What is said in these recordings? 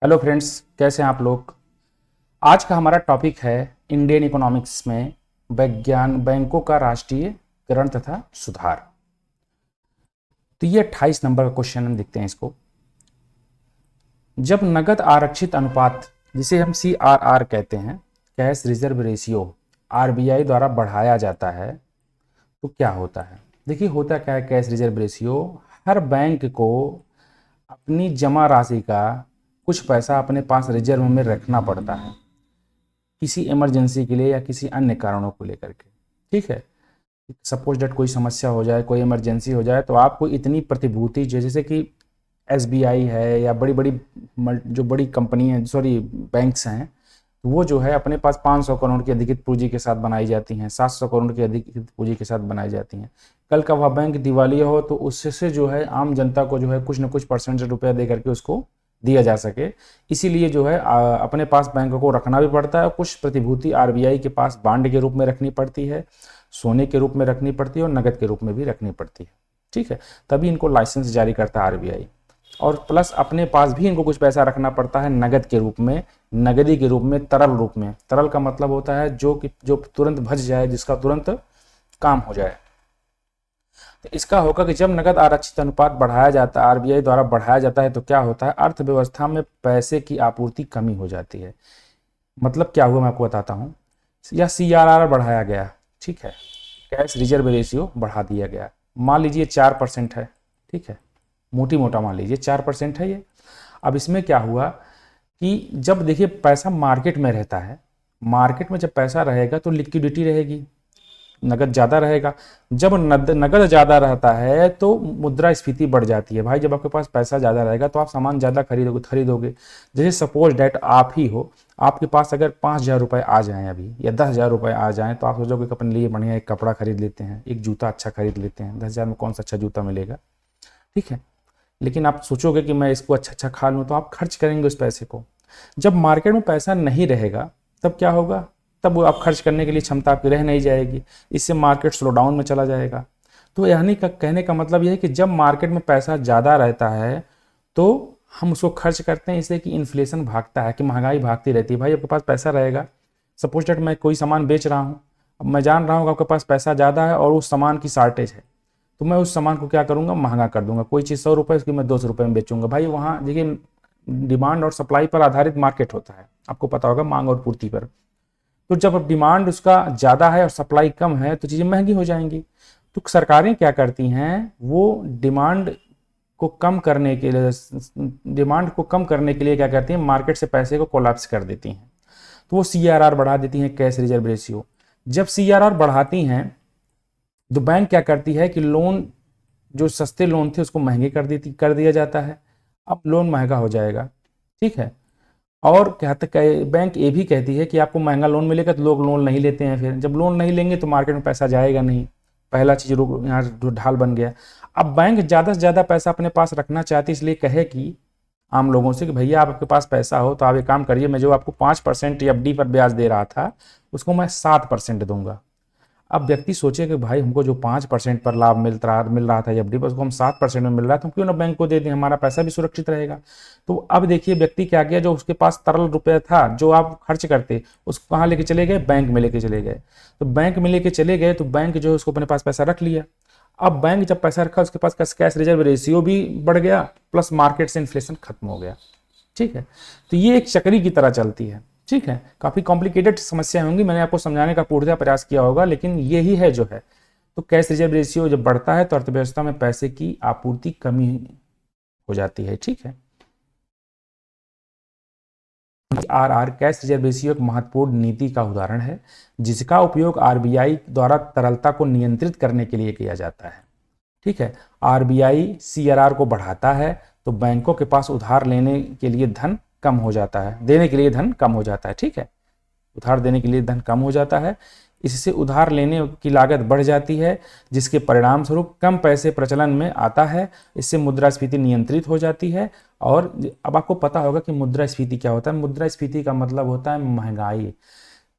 Hello friends, कैसे हैं आप लोग। आज का हमारा टॉपिक है इंडियन इकोनॉमिक्स में विज्ञान बैंकों का राष्ट्रीयकरण तथा सुधार। तो ये 28 नंबर का क्वेश्चन हम देखते हैं इसको। जब नगद आरक्षित अनुपात, जिसे हम CRR कहते हैं, कैश रिजर्व रेशियो, RBI द्वारा बढ़ाया जाता है तो क्या होता है। देखिए होता क्या है, कैश रिजर्व रेशियो हर बैंक को अपनी जमा राशि का कुछ पैसा अपने पास रिजर्व में रखना पड़ता है किसी इमरजेंसी के लिए या किसी अन्य कारणों को लेकर के। ठीक है, सपोज डेट कोई समस्या हो जाए, कोई इमरजेंसी हो जाए, तो आपको इतनी प्रतिभूति जैसे कि SBI है या बड़ी बड़ी जो बड़ी कंपनी है, सॉरी बैंक्स हैं, तो वो जो है अपने पास 500 करोड़ की अधिकृत पूंजी के साथ बनाई जाती हैं, 700 करोड़ की अधिकृत पूंजी के साथ बनाई जाती हैं। कल का वह बैंक दिवालिया हो तो उससे जो है आम जनता को जो है कुछ न कुछ परसेंट रुपया दे करके उसको दिया जा सके। इसीलिए जो है अपने पास बैंकों को रखना भी पड़ता है। कुछ प्रतिभूति RBI के पास बांड के रूप में रखनी पड़ती है, सोने के रूप में रखनी पड़ती है और नगद के रूप में भी रखनी पड़ती है। ठीक है, तभी इनको लाइसेंस जारी करता है RBI। और प्लस अपने पास भी इनको कुछ पैसा रखना पड़ता है नगद के रूप में, नगदी के रूप में, तरल रूप में। तरल का मतलब होता है जो तुरंत भज जाए, जिसका तुरंत काम हो जाए। तो इसका होगा कि जब नगद आरक्षित अनुपात बढ़ाया जाता है, RBI द्वारा बढ़ाया जाता है, तो क्या होता है, अर्थव्यवस्था में पैसे की आपूर्ति कमी हो जाती है। मतलब क्या हुआ मैं आपको बताता हूँ। या CRR बढ़ाया गया, ठीक है, कैश रिजर्व रेशियो बढ़ा दिया गया। मान लीजिए 4% है, ठीक है, मोटी मोटा मान लीजिए 4% है ये। अब इसमें क्या हुआ कि जब देखिए पैसा मार्केट में रहता है, मार्केट में जब पैसा रहेगा तो लिक्विडिटी रहेगी, नगद ज़्यादा रहेगा। जब नगद ज़्यादा रहता है तो मुद्रास्फीति बढ़ जाती है। भाई जब आपके पास पैसा ज़्यादा रहेगा तो आप सामान ज़्यादा खरीदोगे। जैसे सपोज डैट आप ही हो, आपके पास अगर 5,000 रुपये आ जाएँ अभी या 10,000 रुपये आ जाएँ, तो आप सोचोगे कि अपने लिए बढ़िया एक कपड़ा खरीद लेते हैं, एक जूता अच्छा खरीद लेते हैं। 10,000 में कौन सा अच्छा जूता मिलेगा, ठीक है। लेकिन आप सोचोगे कि मैं इसको अच्छा अच्छा खा लूँ, तो आप खर्च करेंगे उस पैसे को। जब मार्केट में पैसा नहीं रहेगा तब क्या होगा, तब वो आप खर्च करने के लिए क्षमता आपकी रह नहीं जाएगी। इससे मार्केट स्लो डाउन में चला जाएगा। तो यानी का कहने का मतलब यह है कि जब मार्केट में पैसा ज़्यादा रहता है तो हम उसको खर्च करते हैं, इसलिए कि इन्फ्लेशन भागता है, कि महंगाई भागती रहती है। भाई आपके पास पैसा रहेगा, सपोज डेट मैं कोई सामान बेच रहा हूँ, अब मैं जान रहा हूँ कि आपके पास पैसा ज़्यादा है और उस सामान की शार्टेज है, तो मैं उस सामान को क्या करूँगा, महंगा कर दूंगा। कोई चीज़ 100 रुपये उसकी मैं 200 रुपये में बेचूंगा। भाई वहाँ देखिए डिमांड और सप्लाई पर आधारित मार्केट होता है, आपको पता होगा, मांग और पूर्ति पर। तो जब डिमांड उसका ज़्यादा है और सप्लाई कम है तो चीज़ें महंगी हो जाएंगी। तो सरकारें क्या करती हैं, वो को कम करने के लिए डिमांड को कम करने के लिए क्या करती हैं, मार्केट से पैसे को कोलैप्स कर देती हैं। तो वो CRR बढ़ा देती हैं, कैश रिजर्व रेशियो। जब CRR बढ़ाती हैं तो बैंक क्या करती है कि लोन, जो सस्ते लोन थे उसको महंगे कर दिया जाता है। अब लोन महंगा हो जाएगा, ठीक है। और बैंक ये भी कहती है कि आपको महंगा लोन मिलेगा तो लोग लोन नहीं लेते हैं। फिर जब लोन नहीं लेंगे तो मार्केट में पैसा जाएगा नहीं। पहला चीज यहाँ ढाल बन गया। अब बैंक ज़्यादा से ज़्यादा पैसा अपने पास रखना चाहती है, इसलिए कहे कि आम लोगों से कि भैया आपके पास पैसा हो तो आप एक काम करिए, मैं जो आपको 5% FD पर ब्याज दे रहा था उसको मैं 7% दूंगा। अब व्यक्ति सोचे कि भाई हमको जो 5% पर लाभ मिल रहा था FD पर, उसको हम 7% में मिल रहा है, तो क्यों ना बैंक को दे दें, हमारा पैसा भी सुरक्षित रहेगा। तो अब देखिए व्यक्ति क्या किया, जो उसके पास तरल रुपया था जो आप खर्च करते, उसको कहाँ लेके चले गए, बैंक में लेके चले गए। तो बैंक में लेके चले गए तो बैंक जो है उसको अपने पास पैसा रख लिया। अब बैंक जब पैसा रखा उसके पास कैश रिजर्व रेशियो भी बढ़ गया, प्लस मार्केट से इन्फ्लेशन खत्म हो गया। ठीक है, तो ये एक चक्री की तरह चलती है। ठीक है, काफ़ी कॉम्प्लिकेटेड समस्या होंगी, मैंने आपको समझाने का पूर्णतः प्रयास किया होगा, लेकिन यही है जो है। तो कैश रिजर्व रेशियो जब बढ़ता है तो अर्थव्यवस्था में पैसे की आपूर्ति कमी हो जाती है। ठीक है, RR कैश रिजर्व रेशियो एक महत्वपूर्ण नीति का उदाहरण है जिसका उपयोग RBI द्वारा तरलता को नियंत्रित करने के लिए किया जाता है। ठीक है, RBI CRR को बढ़ाता है तो बैंकों के पास उधार लेने के लिए धन कम हो जाता है, देने के लिए धन कम हो जाता है। ठीक है, उधार देने के लिए धन कम हो जाता है, इससे उधार लेने की लागत बढ़ जाती है, जिसके परिणाम स्वरूप कम पैसे प्रचलन में आता है। इससे मुद्रास्फीति नियंत्रित हो जाती है। और अब आपको पता होगा कि मुद्रास्फीति क्या होता है। मुद्रास्फीति का मतलब होता है महंगाई।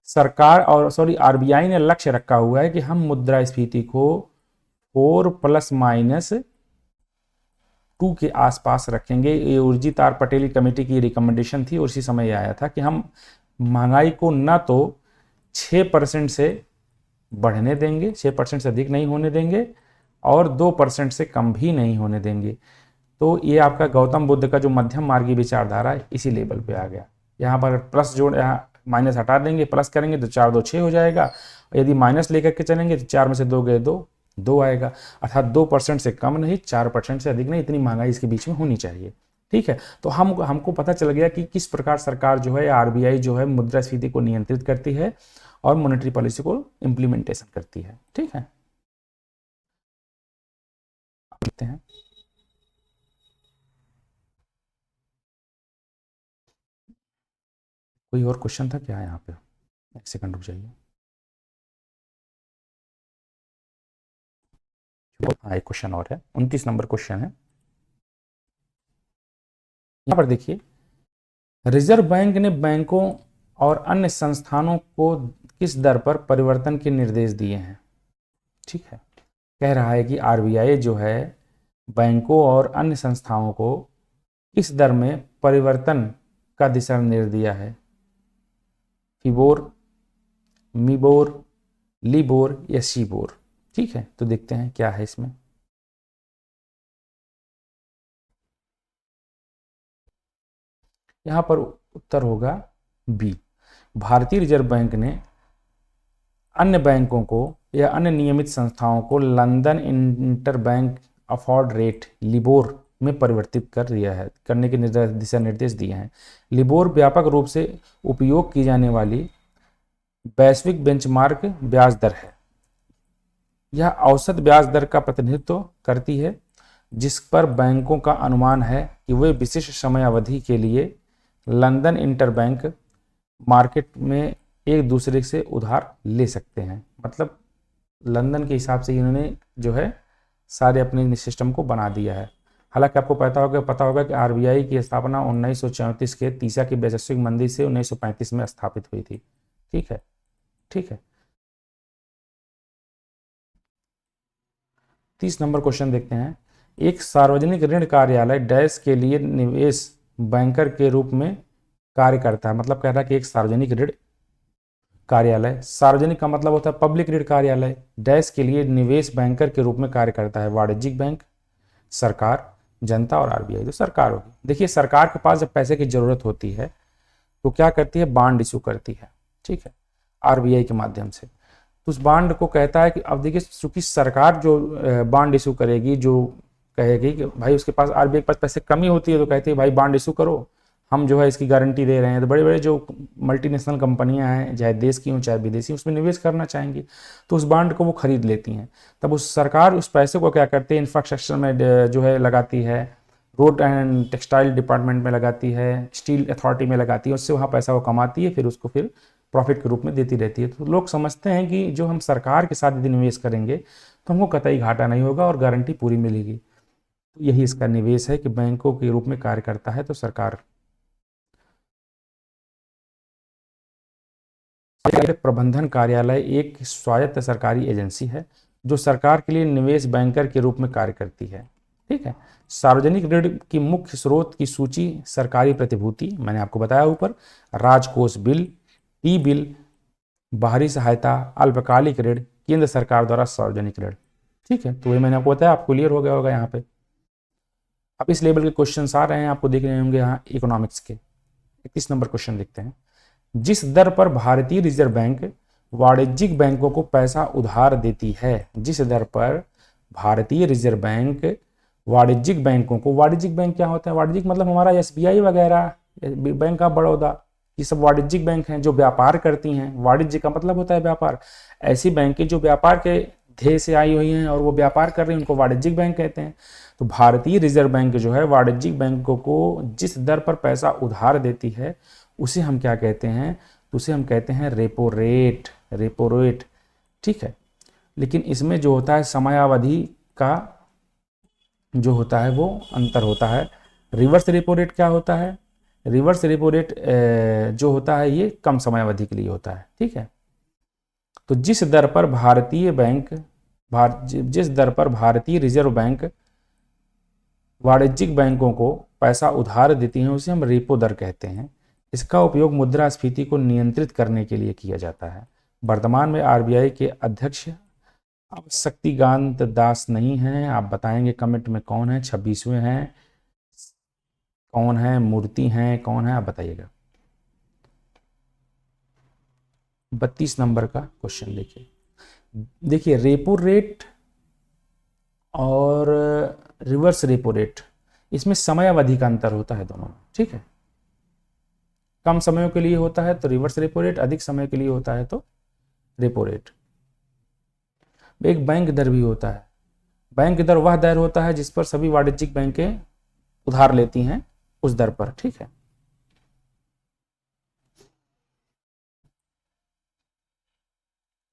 सरकार और RBI ने लक्ष्य रखा हुआ है कि हम मुद्रास्फीति को 4 ± 2 के आसपास रखेंगे। ये उर्जित आर पटेल कमेटी की रिकमेंडेशन थी और उसी समय ये आया था कि हम महंगाई को न तो 6% से बढ़ने देंगे, 6% से अधिक नहीं होने देंगे, और 2% से कम भी नहीं होने देंगे। तो ये आपका गौतम बुद्ध का जो मध्यम मार्गी विचारधारा है इसी लेवल पे आ गया। यहाँ पर प्लस जोड़, यहाँ माइनस हटा देंगे, प्लस करेंगे तो 4 2 6 हो जाएगा। यदि माइनस लेकर के चलेंगे तो 4 में से 2 गए 2 आएगा। अर्थात 2% से कम नहीं, 4% से अधिक नहीं, इतनी महंगाई इसके बीच में होनी चाहिए। ठीक है, तो हमको पता चल गया कि किस प्रकार सरकार जो है, आरबीआई जो है, मुद्रास्फीति को नियंत्रित करती है और मॉनेटरी पॉलिसी को इम्प्लीमेंटेशन करती है। ठीक है, देखते हैं। कोई और क्वेश्चन था क्या यहाँ पे? एक सेकंड रुक जाइए। हाँ, एक क्वेश्चन और है, 29 नंबर क्वेश्चन है। यहाँ पर देखिए, रिजर्व बैंक ने बैंकों और अन्य संस्थानों को किस दर पर परिवर्तन के निर्देश दिए हैं? ठीक है, कह रहा है कि आरबीआई जो है बैंकों और अन्य संस्थाओं को किस दर में परिवर्तन का दिशा निर्देश दिया है? फिबोर, मीबोर, लीबोर या शीबोर? ठीक है, तो देखते हैं क्या है इसमें। यहां पर उत्तर होगा बी। भारतीय रिजर्व बैंक ने अन्य बैंकों को या अन्य नियमित संस्थाओं को London interbank afford rate LIBOR में परिवर्तित कर दिया है, करने के दिशा निर्देश दिए हैं। लिबोर व्यापक रूप से उपयोग की जाने वाली वैश्विक बेंचमार्क ब्याज दर है। यह औसत ब्याज दर का प्रतिनिधित्व करती है जिस पर बैंकों का अनुमान है कि वे विशिष्ट समय अवधि के लिए लंदन इंटरबैंक मार्केट में एक दूसरे से उधार ले सकते हैं। मतलब लंदन के हिसाब से इन्होंने जो है सारे अपने सिस्टम को बना दिया है। हालांकि आपको पता होगा कि आरबीआई की स्थापना 1934 के तीसरा की वैश्विक मंदी से 1935 में स्थापित हुई थी। ठीक है, ठीक है। 30 नंबर क्वेश्चन देखते हैं। एक सार्वजनिक ऋण कार्यालय डैश के लिए निवेश बैंकर के रूप में कार्य करता है। मतलब कह रहा है कि एक सार्वजनिक ऋण कार्यालय, सार्वजनिक का मतलब होता है पब्लिक ऋण कार्यालय, डैश के लिए निवेश बैंकर के रूप में कार्य करता है। वाणिज्यिक बैंक, सरकार, जनता और आरबीआई। तो सरकार होगी। देखिए, सरकार के पास जब पैसे की जरूरत होती है तो क्या करती है? बांड इशू करती है। ठीक है, आरबीआई के माध्यम से। तो उस बांड को कहता है कि अब देखिए, चूंकि सरकार जो बांड इशू करेगी, जो कहेगी कि भाई उसके पास, आरबीआई के पास पैसे कमी होती है तो कहती है भाई बांड इशू करो, हम जो है इसकी गारंटी दे रहे हैं। तो बड़े बड़े जो मल्टीनेशनल कंपनियां हैं, चाहे देश की हों चाहे विदेशी, उसमें निवेश करना चाहेंगी तो उस बांड को वो खरीद लेती हैं। तब उस सरकार उस पैसे को क्या करती है? इंफ्रास्ट्रक्चर में जो है लगाती है, रोड एंड टेक्सटाइल डिपार्टमेंट में लगाती है, स्टील अथॉरिटी में लगाती है, उससे वहाँ पैसा वो कमाती है, फिर उसको फिर प्रॉफिट के रूप में देती रहती है। तो लोग समझते हैं कि जो हम सरकार के साथ यदि निवेश करेंगे तो हमको कतई घाटा नहीं होगा और गारंटी पूरी मिलेगी। तो यही इसका निवेश है कि बैंकों के रूप में कार्य करता है। तो सरकार प्रबंधन कार्यालय एक स्वायत्त सरकारी एजेंसी है जो सरकार के लिए निवेश बैंकर के रूप में कार्य करती है। ठीक है, सार्वजनिक ऋण की मुख्य स्रोत की सूची सरकारी प्रतिभूति, मैंने आपको बताया ऊपर, राजकोष बिल, टी बिल, बाहरी सहायता, अल्पकालिक ऋण, केंद्र सरकार द्वारा सार्वजनिक ऋण। ठीक है, तो ये मैंने आपको बताया, आपको क्लियर हो गया होगा यहाँ पे। अब इस लेवल के क्वेश्चन आ रहे हैं, आपको देख रहे होंगे यहाँ इकोनॉमिक्स के। 31 नंबर क्वेश्चन देखते हैं। जिस दर पर भारतीय रिजर्व बैंक वाणिज्यिक बैंकों को पैसा उधार देती है, जिस दर पर भारतीय रिजर्व बैंक वाणिज्यिक बैंकों को, वाणिज्यिक बैंक क्या होता है? वाणिज्यिक मतलब हमारा एसबीआई वगैरह, बैंक ऑफ बड़ौदा, ये सब वाणिज्यिक बैंक हैं जो व्यापार करती हैं। वाणिज्य का मतलब होता है व्यापार। ऐसी बैंकें जो व्यापार के ध्येय से आई हुई हैं और वो व्यापार कर रही हैं, उनको वाणिज्यिक बैंक कहते हैं। तो भारतीय रिजर्व बैंक जो है वाणिज्यिक बैंकों को जिस दर पर पैसा उधार देती है उसे हम क्या कहते हैं? तो उसे हम कहते हैं रेपो रेट, रेपो रेट। ठीक है, लेकिन इसमें जो होता है समयावधि का जो होता है वो अंतर होता है। रिवर्स रेपो रेट क्या होता है? रिवर्स रेपो रेट जो होता है ये कम समयावधि के लिए होता है। ठीक है, तो जिस दर पर भारतीय रिजर्व बैंक वाणिज्यिक बैंकों को पैसा उधार देती हैं उसे हम रेपो दर कहते हैं। इसका उपयोग मुद्रास्फीति को नियंत्रित करने के लिए किया जाता है। वर्तमान में आरबीआई के अध्यक्ष अब शक्तिकांत दास नहीं हैं। आप बताएंगे कमेंट में कौन है, 26वें हैं, कौन है, मूर्ति हैं, कौन है, आप बताइएगा। 32 नंबर का क्वेश्चन देखिए रेपो रेट और रिवर्स रेपो रेट, इसमें समय अवधि का अंतर होता है दोनों में, ठीक है। कम समयों के लिए होता है तो रिवर्स रेपो रेट, अधिक समय के लिए होता है तो रेपो रेट। एक बैंक दर भी होता है। बैंक दर वह दर होता है जिस पर सभी वाणिज्यिक बैंकें उधार लेती हैं, उस दर पर, ठीक है।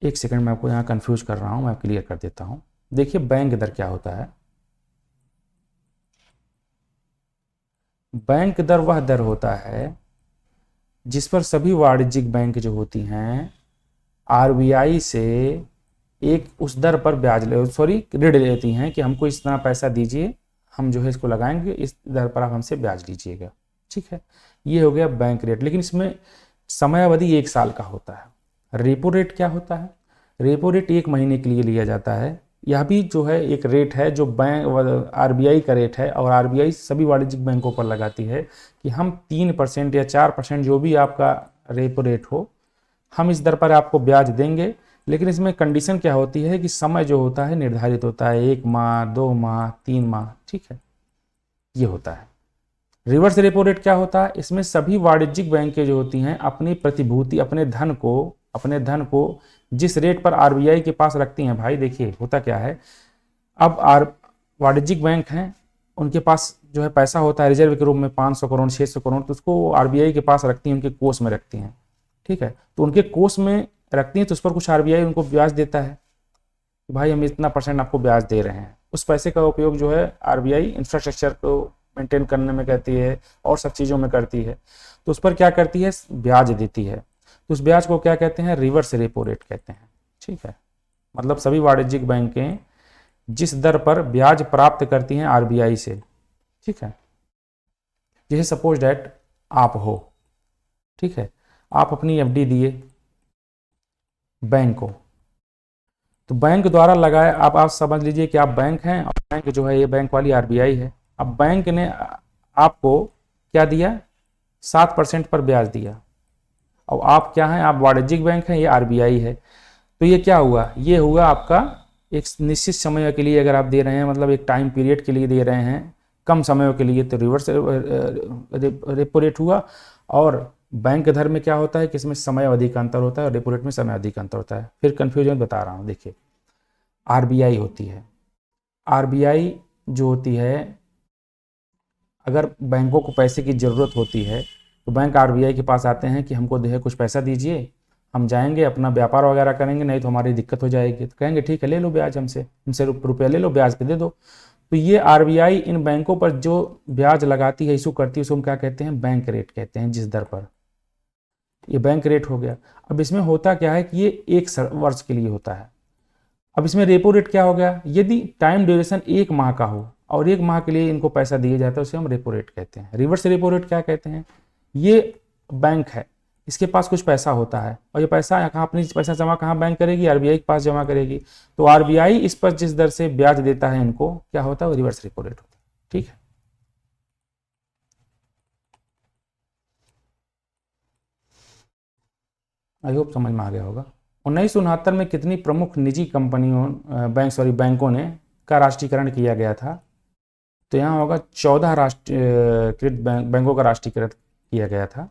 एक सेकंड मैं आपको यहाँ कंफ्यूज कर रहा हूँ, मैं क्लियर कर देता हूँ। देखिए बैंक दर क्या होता है। बैंक दर वह दर होता है जिस पर सभी वाणिज्यिक बैंक जो होती हैं आरबीआई से एक उस दर पर ऋण लेती हैं कि हमको इतना पैसा दीजिए, हम जो है इसको लगाएंगे, इस दर पर आप हमसे ब्याज लीजिएगा, ठीक है। ये हो गया बैंक रेट, लेकिन इसमें समय अवधि 1 साल का होता है। रेपो रेट क्या होता है? रेपो रेट 1 महीने के लिए लिया जाता है। यह भी जो है एक रेट है जो बैंक आरबीआई का रेट है, और आरबीआई सभी वाणिज्यिक बैंकों पर लगाती है कि हम 3% या 4% जो भी आपका रेपो रेट हो, हम इस दर पर आपको ब्याज देंगे। लेकिन इसमें कंडीशन क्या होती है कि समय जो होता है निर्धारित होता है, 1 माह, 2 माह, 3 माह, ठीक है, ये होता है। रिवर्स रेपो रेट क्या होता है? इसमें सभी वाणिज्यिक बैंकें जो होती हैं अपनी प्रतिभूति, अपने धन को जिस रेट पर आरबीआई के पास रखती हैं। भाई देखिए होता क्या है, अब वाणिज्यिक बैंक हैं, उनके पास जो है पैसा होता है रिजर्व के रूप में 500 करोड़, 600 करोड़, तो उसको आरबीआई के पास रखती हैं, उनके कोष में रखती हैं, ठीक है। तो उनके कोष में रखती हैं तो उस पर कुछ आरबीआई उनको ब्याज देता है, भाई हम इतना % आपको ब्याज दे रहे हैं। उस पैसे का उपयोग जो है आरबीआई इंफ्रास्ट्रक्चर को मेंटेन करने में करती है और सब चीज़ों में करती है। तो उस पर क्या करती है? ब्याज देती है। तो उस ब्याज को क्या कहते हैं? रिवर्स रेपो रेट कहते हैं, ठीक है। मतलब सभी वाणिज्यिक बैंकें जिस दर पर ब्याज प्राप्त करती हैं आरबीआई से, ठीक है। जैसे सपोज डैट आप हो, ठीक है, आप अपनी एफडी दिए बैंक को, तो बैंक द्वारा लगाए, आप समझ लीजिए कि आप बैंक हैं और बैंक जो है ये बैंक वाली आरबीआई है। अब बैंक ने आपको क्या दिया? 7% पर ब्याज दिया। और आप क्या हैं? आप वाणिज्यिक बैंक हैं, ये आरबीआई है। तो ये क्या हुआ? ये हुआ आपका एक निश्चित समय के लिए अगर आप दे रहे हैं, मतलब एक टाइम पीरियड के लिए दे रहे हैं, कम समयों के लिए, तो रिवर्स रेपो रेट हुआ। और बैंक दर में क्या होता है कि इसमें समय अवधि का अंतर होता है और रेपो रेट में समय अवधि का अंतर होता है। फिर कंफ्यूजन बता रहा हूँ। देखिए आरबीआई होती है, आरबीआई जो होती है, अगर बैंकों को पैसे की ज़रूरत होती है तो बैंक आरबीआई के पास आते हैं कि हमको जो है कुछ पैसा दीजिए, हम जाएंगे अपना व्यापार वगैरह करेंगे, नहीं तो हमारी दिक्कत हो जाएगी। तो कहेंगे ठीक है ले लो ब्याज, हमसे रुपया ले लो, ब्याज पे दे दो। तो ये आरबीआई इन बैंकों पर जो ब्याज लगाती है, इशू करती है, उसको हम क्या कहते हैं? बैंक रेट कहते हैं, जिस दर पर। ये बैंक रेट हो गया। अब इसमें होता क्या है कि ये 1 वर्ष के लिए होता है। अब इसमें रेपो रेट क्या हो गया? यदि टाइम ड्यूरेशन 1 माह का हो और 1 माह के लिए इनको पैसा दिया जाता है, उसे हम रेपो रेट कहते हैं। रिवर्स रेपो रेट क्या कहते हैं? ये बैंक है, इसके पास कुछ पैसा होता है और ये पैसा कहाँ, अपनी पैसा जमा कहाँ बैंक करेगी? आरबीआई के पास जमा करेगी। तो आरबीआई इस पर जिस दर से ब्याज देता है इनको, क्या होता है? वो रिवर्स रेपो रेट होता है, ठीक है। आई होप समझ में आ गया होगा। 1969 में कितनी प्रमुख निजी बैंकों ने का राष्ट्रीयकरण किया गया था? तो यहाँ होगा 14 राष्ट्रीयकृत बैंकों का राष्ट्रीयकृत किया गया था।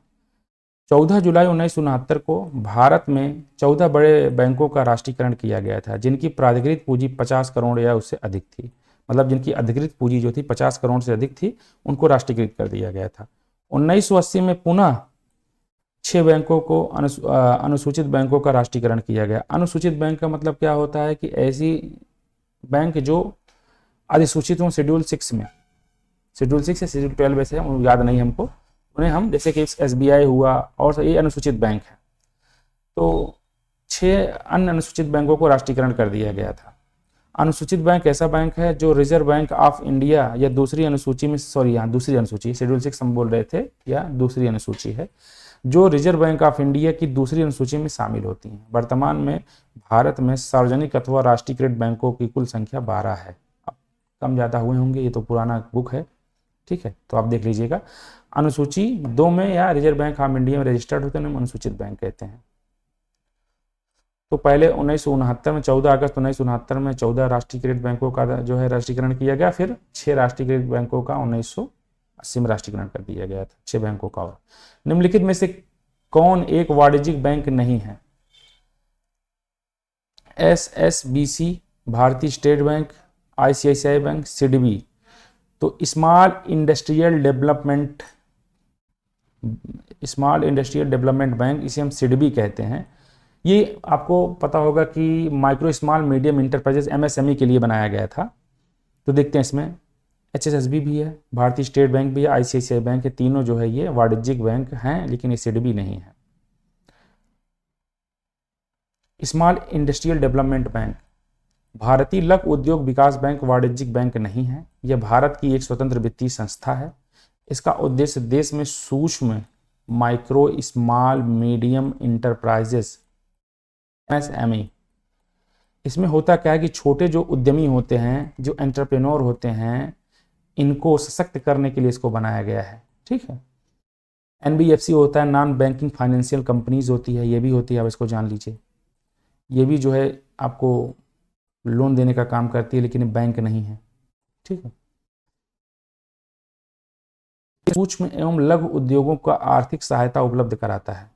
14 जुलाई 1969 को भारत में 14 बड़े बैंकों का राष्ट्रीयकरण किया गया था, जिनकी प्राधिकृत पूंजी 50 करोड़ या उससे अधिक थी। मतलब जिनकी अधिकृत पूंजी जो थी 50 करोड़ से अधिक थी, उनको राष्ट्रीयकृत कर दिया गया था। 1980 में पुनः 6 बैंकों को अनुसूचित बैंकों का राष्ट्रीयकरण किया गया। अनुसूचित बैंक का मतलब क्या होता है कि ऐसी बैंक जो अधिसूचित हों शेड्यूल 6 में, शेड्यूल 6 या शेड्यूल 12 से याद नहीं हमको, उन्हें हम, जैसे कि एसबीआई हुआ और ये अनुसूचित बैंक है। तो 6 अन्य अनुसूचित बैंकों को राष्ट्रीयकरण कर दिया गया था। अनुसूचित बैंक ऐसा बैंक है जो रिजर्व बैंक ऑफ इंडिया या दूसरी अनुसूची में, सॉरी यहाँ दूसरी अनुसूची, शेड्यूल 6 हम बोल रहे थे, या दूसरी अनुसूची है, जो रिजर्व बैंक ऑफ इंडिया की दूसरी अनुसूची में शामिल होती हैं। वर्तमान में भारत में सार्वजनिक अथवा राष्ट्रीयकृत बैंकों की कुल संख्या 12 है। अब कम ज़्यादा हुए होंगे, ये तो पुराना बुक है, ठीक है, तो आप देख लीजिएगा। अनुसूची 2 में या रिजर्व बैंक ऑफ इंडिया में रजिस्टर्ड होते हैं, अनुसूचित बैंक कहते हैं। तो पहले 1969 में 14 अगस्त 1969 में 14 राष्ट्रीयकृत बैंकों का जो है राष्ट्रीयकरण किया गया, फिर 6 राष्ट्रीयकृत बैंकों का 1980 में राष्ट्रीयकरण कर दिया गया था, 6 बैंकों का। और निम्नलिखित में से कौन एक वाणिज्यिक बैंक नहीं है? SSBC, भारतीय state bank, ICICI bank, SIDBI. तो स्मॉल इंडस्ट्रियल डेवलपमेंट बैंक, इसे हम सिडबी कहते हैं। ये आपको पता होगा कि micro small medium enterprises MSME के लिए बनाया गया था। तो देखते हैं, इसमें HSSB भी है, भारतीय स्टेट बैंक भी है, ICICI बैंक है, तीनों जो है ये वाणिज्यिक बैंक हैं, लेकिन ये सिडबी नहीं है। स्मॉल इंडस्ट्रियल डेवलपमेंट बैंक, भारतीय लघु उद्योग विकास बैंक वाणिज्यिक बैंक नहीं है, यह भारत की एक स्वतंत्र वित्तीय संस्था है। इसका उद्देश्य देश में सूक्ष्म, micro small medium enterprises MSME, इसमें होता क्या है कि छोटे जो उद्यमी होते हैं, जो एंटरप्रेन्योर होते हैं, इनको सशक्त करने के लिए इसको बनाया गया है, ठीक है। NBFC होता है, नॉन बैंकिंग फाइनेंशियल कंपनीज होती है, ये भी होती है, आप इसको जान लीजिए। ये भी जो है आपको लोन देने का काम करती है, लेकिन बैंक नहीं है, ठीक है। सूक्ष्म एवं लघु उद्योगों का आर्थिक सहायता उपलब्ध कराता है,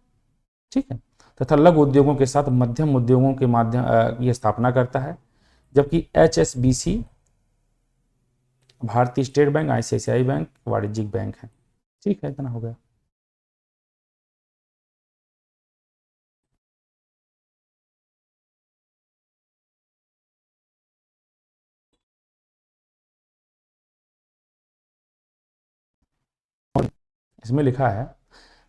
ठीक है, तथा लघु उद्योगों के साथ मध्यम उद्योगों के माध्यम ये स्थापना करता है। जबकि HSBC भारतीय स्टेट बैंक, ICICI बैंक वाणिज्यिक बैंक है, ठीक है, इतना हो गया। इसमें लिखा है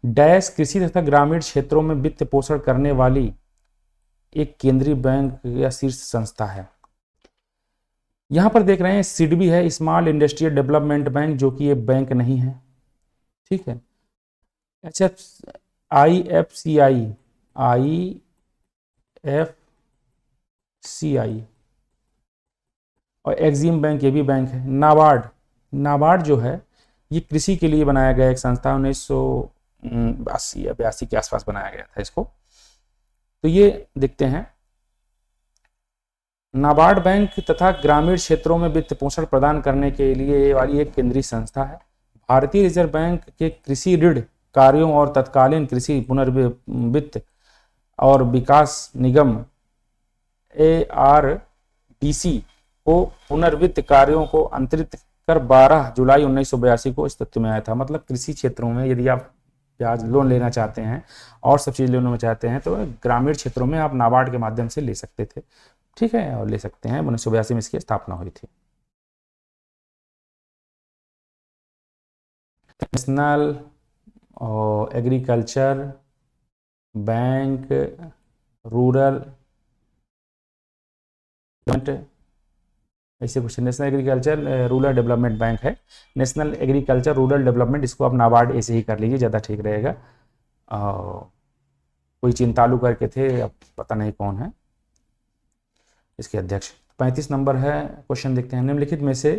डैश कृषि तथा ग्रामीण क्षेत्रों में वित्त पोषण करने वाली एक केंद्रीय बैंक या शीर्ष संस्था है। यहां पर देख रहे हैं सिडबी है, स्मॉल इंडस्ट्रियल डेवलपमेंट बैंक, जो कि ये बैंक नहीं है, ठीक है। IFCI और एक्सिम बैंक, ये भी बैंक है। नाबार्ड जो है ये कृषि के लिए बनाया गया एक संस्था, 1980 या 82 के आसपास बनाया गया था इसको। तो ये देखते हैं, नाबार्ड बैंक तथा ग्रामीण क्षेत्रों में वित्त पोषण प्रदान करने के लिए वाली एक केंद्रीय संस्था है। भारतीय रिजर्व बैंक के कृषि ऋण कार्यों और तत्कालीन कृषि पुनर्वित्त और विकास निगम ARDC को पुनर्वित्त कार्यों को अंतरित कर 12 जुलाई 1982 को अस्तित्व में आया था। मतलब कृषि क्षेत्रों में यदि आप ब्याज लोन लेना चाहते हैं और सब चीज़ लेना चाहते हैं तो ग्रामीण क्षेत्रों में आप नाबार्ड के माध्यम से ले सकते थे, ठीक है, और ले सकते हैं। 1982 में इसकी स्थापना हुई थी। नेशनल एग्रीकल्चर बैंक, रूरल ऐसे कुछ, national agriculture rural development bank है, नेशनल एग्रीकल्चर रूरल डेवलपमेंट, इसको आप नाबार्ड ऐसे ही कर लीजिए, ज़्यादा ठीक रहेगा। कोई चिंतालू करके थे, अब पता नहीं कौन है इसके अध्यक्ष। 35 नंबर है क्वेश्चन, देखते हैं। निम्नलिखित में से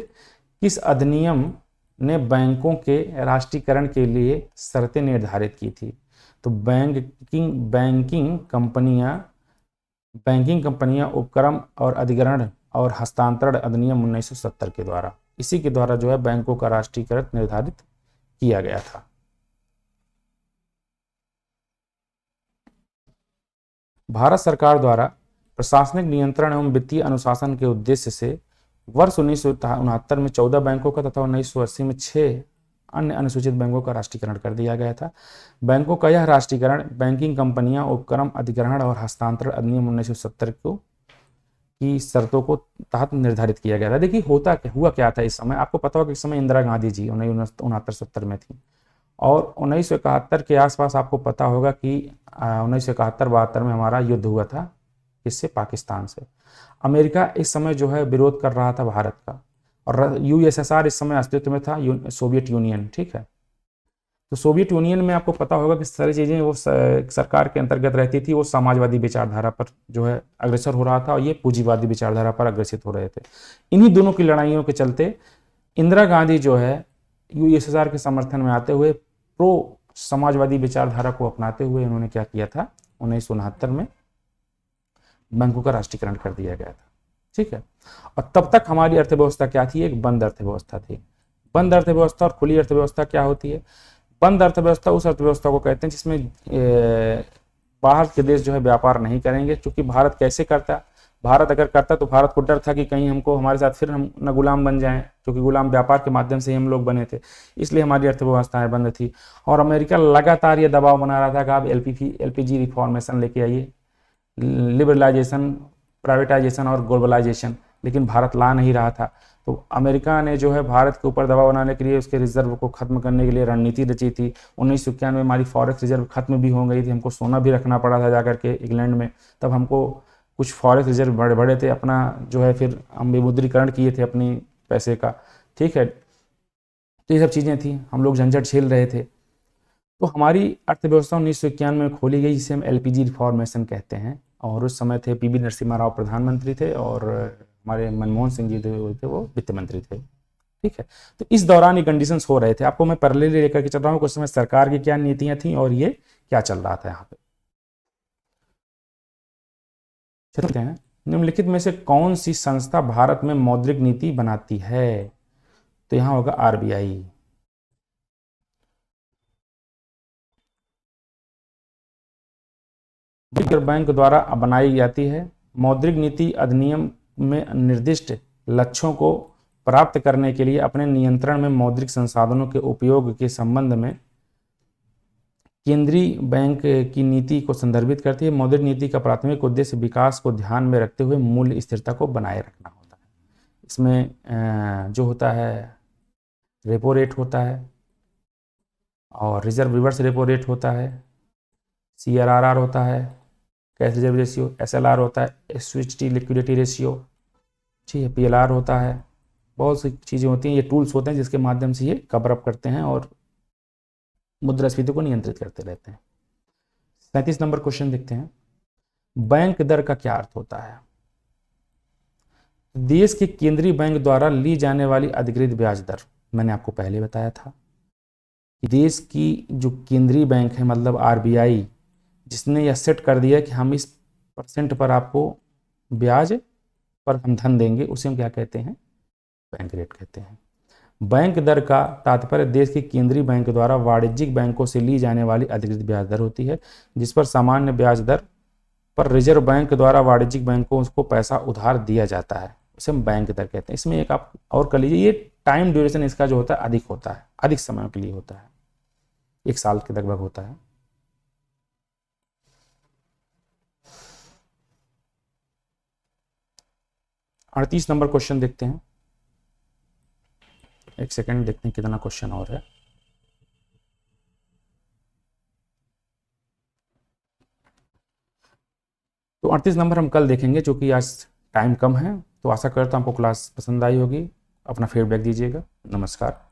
किस अधिनियम ने बैंकों के राष्ट्रीयकरण के लिए शर्तें निर्धारित की थी? तो बैंकिंग कंपनियां उपक्रम और अधिग्रहण और हस्तांतरण अधिनियम 1970 के द्वारा, इसी के द्वारा जो है बैंकों का राष्ट्रीयकरण निर्धारित किया गया था। भारत सरकार द्वारा प्रशासनिक नियंत्रण एवं वित्तीय अनुशासन के उद्देश्य से वर्ष 1969 में 14 बैंकों का तथा 1980 में 6 अन्य अनुसूचित बैंकों का राष्ट्रीयकरण कर दिया गया था। बैंकों का यह राष्ट्रीयकरण बैंकिंग कंपनियां उपक्रम अधिग्रहण और हस्तांतरण अधिनियम 1970 की शर्तों को तहत निर्धारित किया गया था। देखिए हुआ क्या था इस समय, आपको पता होगा कि इस समय इंदिरा गांधी जी 1969-70 में थी, और 1971 के आसपास आपको पता होगा कि 1971-72 में हमारा युद्ध हुआ था किससे? पाकिस्तान से। अमेरिका इस समय जो है विरोध कर रहा था भारत का, और यूएसएसआर इस समय अस्तित्व में था, सोवियत यूनियन, ठीक है। तो सोवियत यूनियन में आपको पता होगा कि सारी चीज़ें वो सरकार के अंतर्गत रहती थी, वो समाजवादी विचारधारा पर जो है अग्रसर हो रहा था, और ये पूंजीवादी विचारधारा पर अग्रसित हो रहे थे। इन्हीं दोनों की लड़ाइयों के चलते इंदिरा गांधी जो है यूएसएसआर के समर्थन में आते हुए प्रो समाजवादी विचारधारा को अपनाते हुए इन्होंने क्या किया था, 1969 में बैंकों का राष्ट्रीयकरण कर दिया गया था, ठीक है। और तब तक हमारी अर्थव्यवस्था क्या थी? एक बंद अर्थव्यवस्था थी। बंद अर्थव्यवस्था और खुली अर्थव्यवस्था क्या होती है? बंद अर्थव्यवस्था उस अर्थव्यवस्था को कहते हैं जिसमें बाहर के देश जो है व्यापार नहीं करेंगे, क्योंकि भारत कैसे करता? भारत अगर करता तो भारत को डर था कि कहीं हमको हमारे साथ फिर हम न गुलाम बन जाएं, क्योंकि गुलाम व्यापार के माध्यम से ही हम लोग बने थे, इसलिए हमारी अर्थव्यवस्थाएं बंद थी। और अमेरिका लगातार ये दबाव बना रहा था कि आप एलपीजी रिफॉर्मेशन लेके आइए, लिबरलाइजेशन, प्राइवेटाइजेशन और ग्लोबलाइजेशन, लेकिन भारत ला नहीं रहा था। तो अमेरिका ने जो है भारत के ऊपर दबाव बनाने के लिए उसके रिजर्व को खत्म करने के लिए रणनीति रची थी। 1991 में हमारी फॉरेक्स रिजर्व खत्म भी हो गई थी, हमको सोना भी रखना पड़ा था जाकर के इंग्लैंड में, तब हमको कुछ फॉरेक्स रिजर्व बड़े बड़े थे, अपना जो है फिर हम विमुद्रीकरण किए थे अपनी पैसे का, ठीक है। तो ये सब चीज़ें थी, हम लोग झंझट झेल रहे थे। तो हमारी अर्थव्यवस्था 1991 में खोली गई, जिसे हम एलपीजी रिफॉर्मेशन कहते हैं। और उस समय थे पीवी नरसिम्हा राव प्रधानमंत्री थे, और हमारे मनमोहन सिंह जी थे वो वित्त मंत्री थे, ठीक है। तो इस दौरान ये कंडीशंस हो रहे थे, आपको मैं पैरेलली लेकर के चल रहा हूँ कि उस समय सरकार की क्या नीतियां थी और ये क्या चल रहा था यहाँ पे। चलते हैं, निम्नलिखित में से कौन सी संस्था भारत में मौद्रिक नीति बनाती है? तो यहां होगा आरबीआई। रिजर्व बैंक द्वारा बनाई जाती है। मौद्रिक नीति अधिनियम में निर्दिष्ट लक्ष्यों को प्राप्त करने के लिए अपने नियंत्रण में मौद्रिक संसाधनों के उपयोग के संबंध में केंद्रीय बैंक की नीति को संदर्भित करती है। मौद्रिक नीति का प्राथमिक उद्देश्य विकास को ध्यान में रखते हुए मूल्य स्थिरता को बनाए रखना होता है। इसमें जो होता है रेपो रेट होता है, और रिजर्व रिवर्स रेपो रेट होता है, CRR होता है, कैश रिजर्व रेशियो, SLR होता है, स्विच लिक्विडिटी रेशियो, ठीक है, PLR होता है। बहुत सी चीज़ें होती हैं, ये टूल्स होते हैं जिसके माध्यम से ये कवर अप करते हैं और मुद्रास्फीति को नियंत्रित करते रहते हैं। 37 नंबर क्वेश्चन देखते हैं, बैंक दर का क्या अर्थ होता है? देश के केंद्रीय बैंक द्वारा ली जाने वाली अधिकृत ब्याज दर, मैंने आपको पहले बताया था कि देश की जो केंद्रीय बैंक है मतलब आरबीआई, जिसने यह सेट कर दिया कि हम इस % पर आपको ब्याज पर हम धन देंगे, उसे हम क्या कहते हैं? बैंक रेट कहते हैं। बैंक दर का तात्पर्य देश के केंद्रीय बैंक द्वारा वाणिज्यिक बैंकों से ली जाने वाली अधिकृत ब्याज दर होती है, जिस पर सामान्य ब्याज दर पर रिजर्व बैंक द्वारा वाणिज्यिक बैंकों को पैसा उधार दिया जाता है, उसे हम बैंक दर कहते हैं। इसमें एक आप और कर लीजिए, ये टाइम ड्यूरेशन इसका जो होता है अधिक होता है, अधिक समय के लिए होता है, 1 साल के लगभग होता है। अड़तीस नंबर क्वेश्चन देखते हैं, एक सेकंड देखते हैं कितना क्वेश्चन और है। तो 38 नंबर हम कल देखेंगे, जो कि आज टाइम कम है। तो आशा करता हूं आपको क्लास पसंद आई होगी। अपना फीडबैक दीजिएगा। नमस्कार।